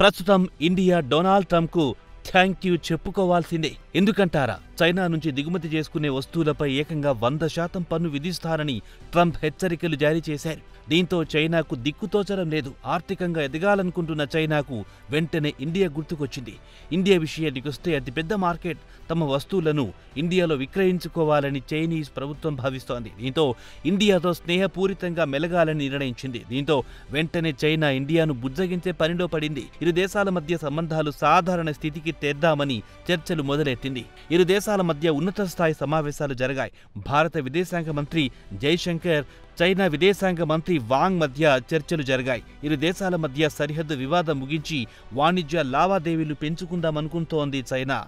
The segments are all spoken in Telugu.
ప్రస్తుతం ఇండియా డొనాల్డ్ ట్రంప్కు థ్యాంక్ యూ చెప్పుకోవాల్సిందే. ఎందుకంటారా? చైనా నుంచి దిగుమతి చేసుకునే వస్తువులపై ఏకంగా 100% పన్ను విధిస్తారని ట్రంప్ హెచ్చరికలు జారీ చేశారు. దీంతో చైనాకు దిక్కుతోచడం లేదు. ఆర్థికంగా ఎదగాలనుకుంటున్న చైనాకు వెంటనే ఇండియా గుర్తుకొచ్చింది. ఇండియా విషయానికొస్తే అతిపెద్ద మార్కెట్. తమ వస్తువులను ఇండియాలో విక్రయించుకోవాలని చైనీస్ ప్రభుత్వం భావిస్తోంది. దీంతో ఇండియాతో స్నేహపూరితంగా మెలగాలని నిర్ణయించింది. దీంతో వెంటనే చైనా ఇండియాను బుజ్జగించే పనిలో పడింది. ఇరు దేశాల మధ్య సంబంధాలు సాధారణ స్థితికి తెద్దామని చర్చలు మొదలెట్టింది. ఇరు దేశాల మధ్య ఉన్నత స్థాయి సమావేశాలు జరిగాయి. భారత విదేశాంగ మంత్రి జైశంకర్, చైనా విదేశాంగ మంత్రి వాంగ్ మధ్య చర్చలు జరిగాయి. ఇరు దేశాల మధ్య సరిహద్దు వివాదం ముగించి వాణిజ్య లావాదేవీలు పెంచుకుందామనుకుంటోంది చైనా.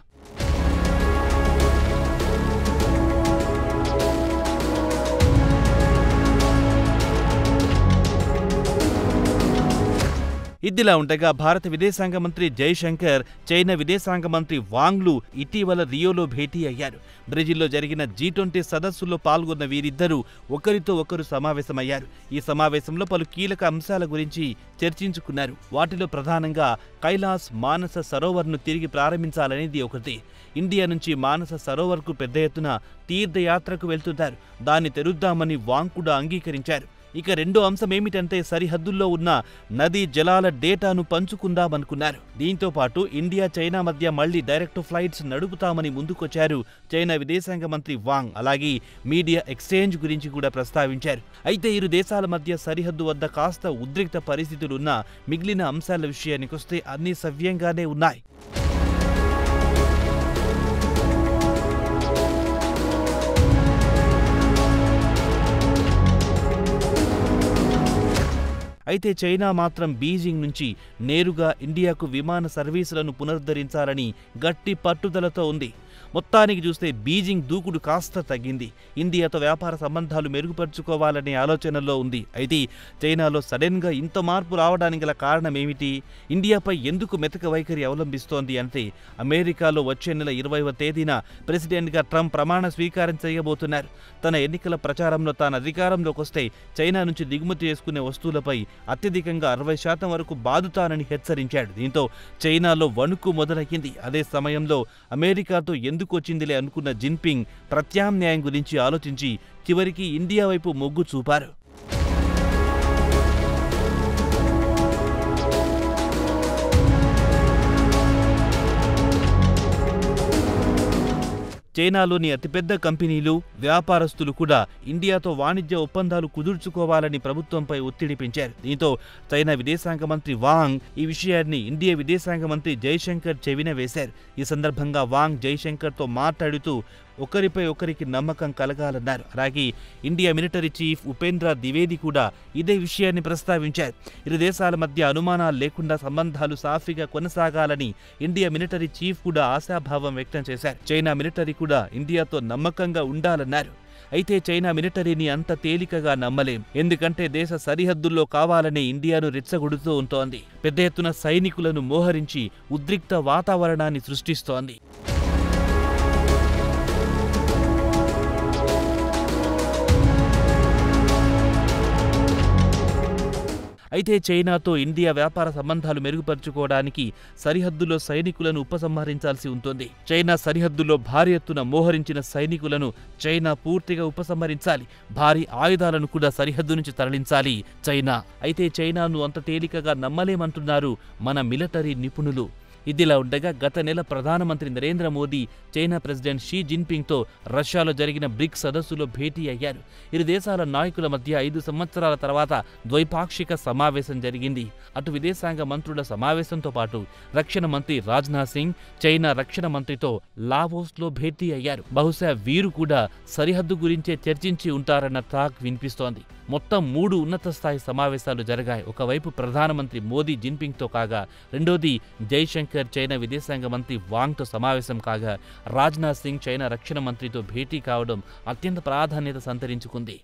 ఇదిలా ఉండగా భారత విదేశాంగ మంత్రి జైశంకర్, చైనా విదేశాంగ మంత్రి వాంగ్లు ఇటీవల రియోలో భేటీ అయ్యారు. బ్రెజిల్లో జరిగిన G20 సదస్సులో పాల్గొన్న వీరిద్దరూ ఒకరితో ఒకరు సమావేశమయ్యారు. ఈ సమావేశంలో పలు కీలక అంశాల గురించి చర్చించుకున్నారు. వాటిలో ప్రధానంగా కైలాస్ మానస సరోవర్ను తిరిగి ప్రారంభించాలనేది ఒకటి. ఇండియా నుంచి మానస సరోవర్కు పెద్ద ఎత్తున తీర్థయాత్రకు వెళ్తున్నారు. దాన్ని తెరుద్దామని వాంగ్ కూడా అంగీకరించారు. ఇక రెండో అంశం ఏమిటంటే సరిహద్దుల్లో ఉన్న నదీ జలాల డేటాను పంచుకుందామనుకున్నారు. దీంతో పాటు ఇండియా చైనా మధ్య మళ్లీ డైరెక్ట్ ఫ్లైట్స్ నడుపుతామని ముందుకొచ్చారు చైనా విదేశాంగ మంత్రి వాంగ్. అలాగే మీడియా ఎక్స్చేంజ్ గురించి కూడా ప్రస్తావించారు. అయితే ఇరు దేశాల మధ్య సరిహద్దు వద్ద కాస్త ఉద్రిక్త పరిస్థితులున్నా మిగిలిన అంశాల విషయానికొస్తే అన్నీ సవ్యంగానే ఉన్నాయి. అయితే చైనా మాత్రం బీజింగ్ నుంచి నేరుగా ఇండియాకు విమాన సర్వీసులను పునరుద్ధరించాలని గట్టి పట్టుదలతో ఉంది. మొత్తానికి చూస్తే బీజింగ్ దూకుడు కాస్త తగ్గింది. ఇండియాతో వ్యాపార సంబంధాలు మెరుగుపరుచుకోవాలనే ఆలోచనలో ఉంది. అయితే చైనాలో సడన్గా ఇంత మార్పు రావడానికి గల కారణం ఏమిటి? ఇండియాపై ఎందుకు మెతక వైఖరి అవలంబిస్తోంది అంటే అమెరికాలో వచ్చే నెల 20వ తేదీన ప్రెసిడెంట్గా ట్రంప్ ప్రమాణ స్వీకారం చేయబోతున్నారు. తన ఎన్నికల ప్రచారంలో తాను అధికారంలోకి వస్తే చైనా నుంచి దిగుమతి చేసుకునే వస్తువులపై అత్యధికంగా 60% వరకు బాదుతానని హెచ్చరించాడు. దీంతో చైనాలో వణుకు మొదలయ్యింది. అదే సమయంలో అమెరికాతో ఎందుకు వచ్చిందిలే అనుకున్న జిన్పింగ్ ప్రత్యామ్నాయం గురించి ఆలోచించి చివరికి ఇండియా వైపు మొగ్గు చూపారు. చైనాలోని అతిపెద్ద కంపెనీలు, వ్యాపారస్తులు కూడా ఇండియాతో వాణిజ్య ఒప్పందాలు కుదుర్చుకోవాలని ప్రభుత్వంపై ఒత్తిడి పెంచారు. దీంతో చైనా విదేశాంగ మంత్రి వాంగ్ ఈ విషయాన్ని ఇండియా విదేశాంగ మంత్రి జైశంకర్ చెవిన వేశారు. ఈ సందర్భంగా వాంగ్ జైశంకర్తో మాట్లాడుతూ ఒకరిపై ఒకరికి నమ్మకం కలగాలన్నారు. అలాగే India military chief Upendra Dwivedi కూడా ఇదే విషయాన్ని ప్రస్తావించారు. ఇరు దేశాల మధ్య అనుమానాలు లేకుండా సంబంధాలు సాఫీగా కొనసాగాలని ఇండియా మిలిటరీ చీఫ్ కూడా ఆశాభావం వ్యక్తం చేశారు. చైనా మిలిటరీ కూడా ఇండియాతో నమ్మకంగా ఉండాలన్నారు. అయితే చైనా మిలిటరీని అంత తేలికగా నమ్మలేం. ఎందుకంటే దేశ సరిహద్దుల్లో కావాలనే ఇండియాను రెచ్చగొడుతూ ఉంటోంది. పెద్ద ఎత్తున సైనికులను మోహరించి ఉద్రిక్త వాతావరణాన్ని సృష్టిస్తోంది. అయితే చైనాతో ఇండియా వ్యాపార సంబంధాలు మెరుగుపరుచుకోవడానికి సరిహద్దులో సైనికులను ఉపసంహరించాల్సి ఉంటుంది. చైనా సరిహద్దులో భారీ ఎత్తున మోహరించిన సైనికులను చైనా పూర్తిగా ఉపసంహరించాలి. భారీ ఆయుధాలను కూడా సరిహద్దు నుంచి తరలించాలి చైనా. అయితే చైనాను అంత తేలికగా నమ్మలేమంటున్నారు మన మిలిటరీ నిపుణులు. ఇదిలా ఉండగా గత నెల ప్రధానమంత్రి Narendra Modi China president Xi జిన్పింగ్తో రష్యాలో జరిగిన బ్రిక్స్ సదస్సులో భేటీ అయ్యారు. ఇరు దేశాల నాయకుల మధ్య 5 సంవత్సరాల తర్వాత ద్వైపాక్షిక సమావేశం జరిగింది. అటు విదేశాంగ మంత్రుల సమావేశంతో పాటు రక్షణ మంత్రి రాజ్నాథ్ సింగ్ చైనా రక్షణ మంత్రితో లావోస్లో భేటీ అయ్యారు. బహుశా వీరు కూడా సరిహద్దు గురించే చర్చించి ఉంటారన్న టాక్ వినిపిస్తోంది. మొత్తం 3 ఉన్నత స్థాయి సమావేశాలు జరిగాయి. ఒకవైపు ప్రధానమంత్రి మోదీ జిన్పింగ్తో కాగా, రెండోది జైశంకర్ చైనా విదేశాంగ మంత్రి వాంగ్తో సమావేశం కాగా, రాజ్నాథ్ సింగ్ చైనా రక్షణ మంత్రితో భేటీ కావడం అత్యంత ప్రాధాన్యత సంతరించుకుంది.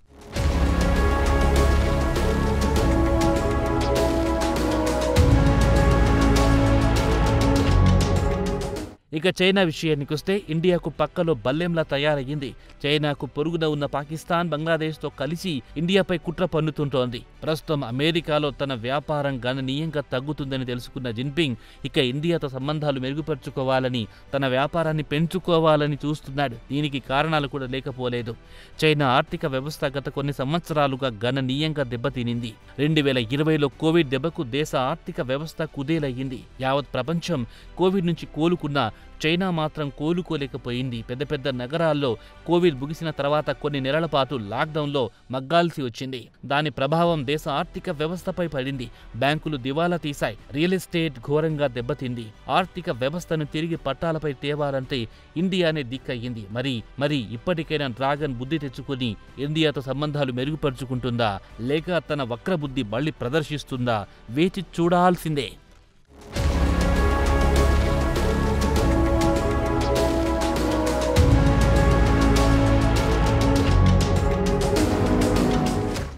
ఇక చైనా విషయానికొస్తే ఇండియాకు పక్కలో బల్లెంలా తయారయ్యింది. చైనాకు పొరుగున ఉన్న పాకిస్తాన్, బంగ్లాదేశ్తో కలిసి ఇండియాపై కుట్ర పన్నుతుంటోంది. ప్రస్తుతం అమెరికాలో తన వ్యాపారం గణనీయంగా తగ్గుతుందని తెలుసుకున్న జిన్పింగ్ ఇక ఇండియాతో సంబంధాలు మెరుగుపరుచుకోవాలని, తన వ్యాపారాన్ని పెంచుకోవాలని చూస్తున్నాడు. దీనికి కారణాలు కూడా లేకపోలేదు. చైనా ఆర్థిక వ్యవస్థ గత కొన్ని సంవత్సరాలుగా గణనీయంగా దెబ్బతినింది. 2020లో కోవిడ్ దెబ్బకు దేశ ఆర్థిక వ్యవస్థ కుదేలయ్యింది. యావత్ ప్రపంచం కోవిడ్ నుంచి కోలుకున్నా చైనా మాత్రం కోలుకోలేకపోయింది. పెద్ద పెద్ద నగరాల్లో కోవిడ్ ముగిసిన తర్వాత కొన్ని నెలల పాటు లాక్డౌన్లో మగ్గాల్సి వచ్చింది. దాని ప్రభావం దేశ ఆర్థిక వ్యవస్థపై పడింది. బ్యాంకులు దివాలా తీశాయి. రియల్ ఎస్టేట్ ఘోరంగా దెబ్బతింది. ఆర్థిక వ్యవస్థను తిరిగి పట్టాలపై తేవాలంటే ఇండియానే దిక్కయ్యింది. మరి ఇప్పటికైనా డ్రాగన్ బుద్ధి తెచ్చుకుని ఇండియాతో సంబంధాలు మెరుగుపరుచుకుంటుందా, లేక తన వక్రబుద్ధి మళ్లీ ప్రదర్శిస్తుందా? వేచి చూడాల్సిందే.